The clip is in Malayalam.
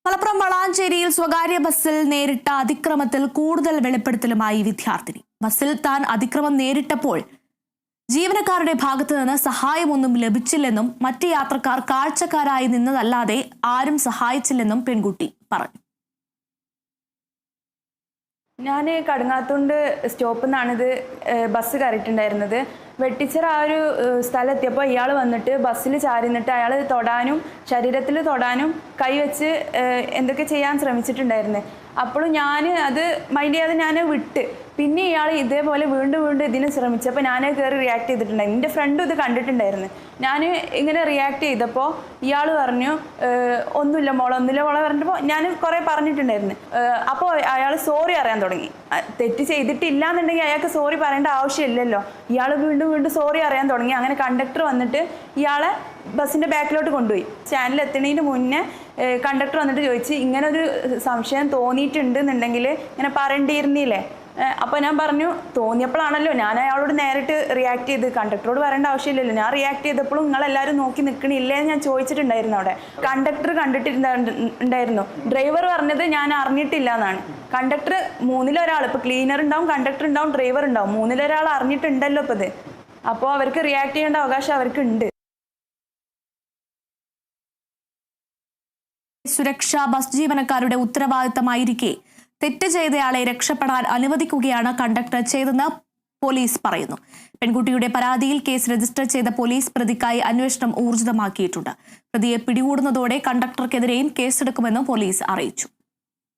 മലപ്പുറം വളാഞ്ചേരിയിൽ സ്വകാര്യ ബസ്സിൽ നേരിട്ട അതിക്രമത്തിൽ കൂടുതൽ വെളിപ്പെടുത്തലുമായി വിദ്യാർത്ഥിനി. ബസ്സിൽ താൻ അതിക്രമം നേരിട്ടപ്പോൾ ജീവനക്കാരുടെ ഭാഗത്തു നിന്ന് സഹായമൊന്നും ലഭിച്ചില്ലെന്നും മറ്റ് യാത്രക്കാർ കാഴ്ചക്കാരായി നിന്നതല്ലാതെ ആരും സഹായിച്ചില്ലെന്നും പെൺകുട്ടി പറഞ്ഞു. ഞാൻ കടുങ്ങാത്തുണ്ട് സ്റ്റോപ്പിൽ നിന്നാണിത് ബസ് കയറിയിട്ടുണ്ടായിരുന്നത്. വെട്ടിച്ചിറ ആ ഒരു സ്ഥലത്തെത്തിയപ്പോൾ ഇയാൾ വന്നിട്ട് ബസ്സിൽ ചാരിന്നിട്ട് അയാൾ തൊടാനും ശരീരത്തിൽ തൊടാനും കൈവച്ച് എന്തൊക്കെ ചെയ്യാൻ ശ്രമിച്ചിട്ടുണ്ടായിരുന്നു. അപ്പോഴും ഞാൻ അത് മൈൻഡ് ചെയ്യാതെ ഞാൻ വിട്ട്. പിന്നെ ഇയാൾ ഇതേപോലെ വീണ്ടും ഇതിന് ശ്രമിച്ചപ്പോൾ ഞാൻ കയറി റിയാക്ട് ചെയ്തിട്ടുണ്ടായിരുന്നു. എൻ്റെ ഫ്രണ്ടും ഇത് കണ്ടിട്ടുണ്ടായിരുന്നു. ഞാൻ ഇങ്ങനെ റിയാക്ട് ചെയ്തപ്പോൾ ഇയാൾ പറഞ്ഞു ഒന്നുമില്ല മോളെ പറഞ്ഞപ്പോൾ ഞാൻ കുറേ പറഞ്ഞിട്ടുണ്ടായിരുന്നു. അപ്പോൾ അയാൾ സോറി അറിയാൻ തുടങ്ങി. തെറ്റ് ചെയ്തിട്ടില്ല എന്നുണ്ടെങ്കിൽ അയാൾക്ക് സോറി പറയേണ്ട ആവശ്യമില്ലല്ലോ. ഇയാൾ വീണ്ടും സോറി അറിയാൻ തുടങ്ങി. അങ്ങനെ കണ്ടക്ടർ വന്നിട്ട് ഇയാളെ ബസ്സിൻ്റെ ബാക്കിലോട്ട് കൊണ്ടുപോയി. സ്റ്റാൻഡിൽ എത്തുന്നതിന് മുന്നേ കണ്ടക്ടർ വന്നിട്ട് ചോദിച്ച് ഇങ്ങനൊരു സംശയം തോന്നിയിട്ടുണ്ടെന്നുണ്ടെങ്കിൽ ഇങ്ങനെ പറയേണ്ടിയിരുന്നില്ലേ. അപ്പോൾ ഞാൻ പറഞ്ഞു തോന്നിയപ്പോഴാണല്ലോ ഞാൻ അയാളോട് നേരിട്ട് റിയാക്ട് ചെയ്ത്. കണ്ടക്ടറോട് പറയേണ്ട ആവശ്യമില്ലല്ലോ. ഞാൻ റിയാക്ട് ചെയ്തപ്പോഴും നിങ്ങളെല്ലാവരും നോക്കി നിൽക്കണില്ലേ എന്ന് ഞാൻ ചോദിച്ചിട്ടുണ്ടായിരുന്നു. അവിടെ കണ്ടക്ടർ കണ്ടിട്ടുണ്ടായിരുന്നു. ഡ്രൈവർ പറഞ്ഞത് ഞാൻ അറിഞ്ഞിട്ടില്ല എന്നാണ്. കണ്ടക്ടർ മൂന്നിലൊരാൾ, ഇപ്പോൾ ക്ലീനർ ഉണ്ടാവും, കണ്ടക്ടർ ഉണ്ടാവും, ഡ്രൈവർ ഉണ്ടാവും, മൂന്നിലൊരാൾ അറിഞ്ഞിട്ടുണ്ടല്ലോ ഇപ്പോൾ ഇത്. അപ്പോൾ അവർക്ക് റിയാക്ട് ചെയ്യേണ്ട അവകാശം അവർക്കുണ്ട്. സുരക്ഷ ബസ് ജീവനക്കാരുടെ ഉത്തരവാദിത്തമായിരിക്കെ തെറ്റ് ചെയ്തയാളെ രക്ഷപ്പെടാൻ അനുവദിക്കുകയാണ് കണ്ടക്ടർ ചെയ്തെന്ന് പോലീസ് പറയുന്നു. പെൺകുട്ടിയുടെ പരാതിയിൽ കേസ് രജിസ്റ്റർ ചെയ്ത പോലീസ് പ്രതിക്കായി അന്വേഷണം ഊർജിതമാക്കിയിട്ടുണ്ട്. പ്രതിയെ പിടികൂടുന്നതോടെ കണ്ടക്ടർക്കെതിരെയും കേസെടുക്കുമെന്നും പോലീസ് അറിയിച്ചു.